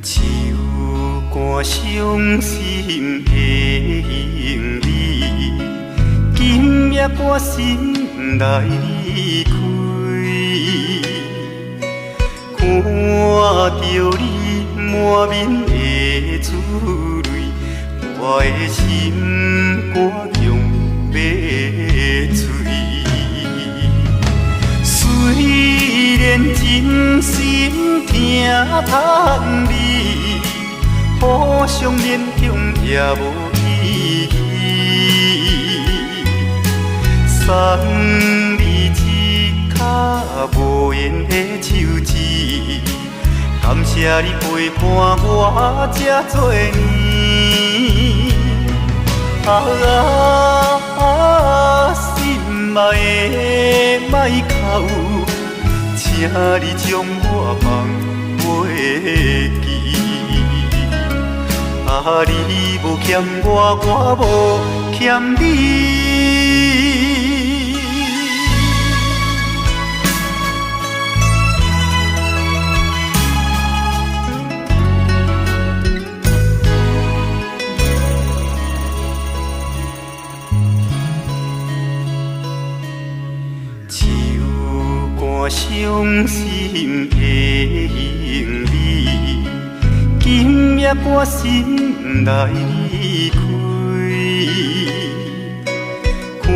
唱歌伤心的行李，今夜我心内离开，看着你满面的珠泪，我的心肝强要碎。虽然真心疼叹你，互相勉强也无意义。送你一卡无言的手指，感谢你陪伴我这多年。心爱的莫哭，请你将我放袂记。你无欠我，我无欠你。伤心的行李，今夜我心内离开，看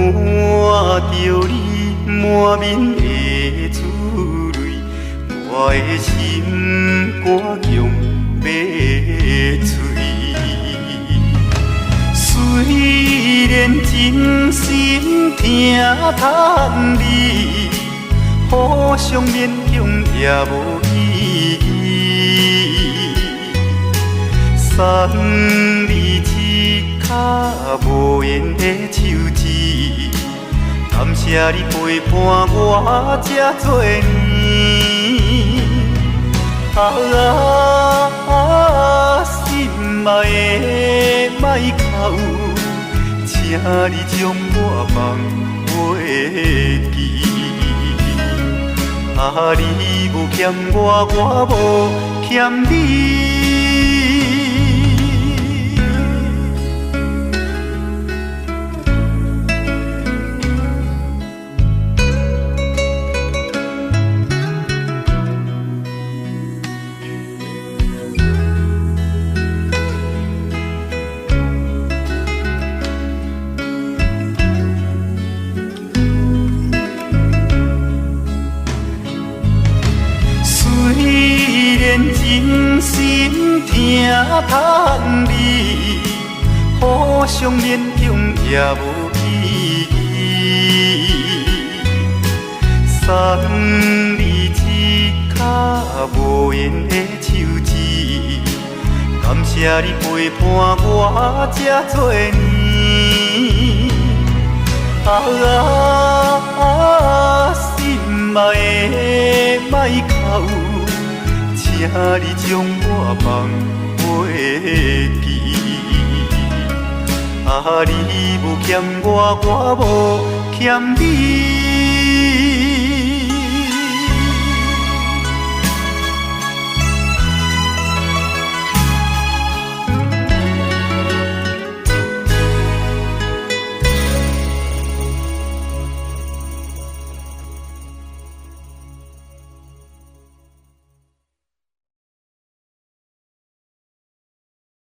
着你满面的珠泪，我的心肝强要碎。虽然真心疼叹你，互相勉强也无意义。送你一卡无言的手指，感谢你陪伴我这多年。心爱的莫哭，请你将我放袂记。你无欠我，我无欠你。虽然真心疼叹你，互相勉强也无意义。送你一卡无言的手指，感谢你陪伴我这多年。心爱的莫哭，请你将我放袂记。你无欠我，我无欠你。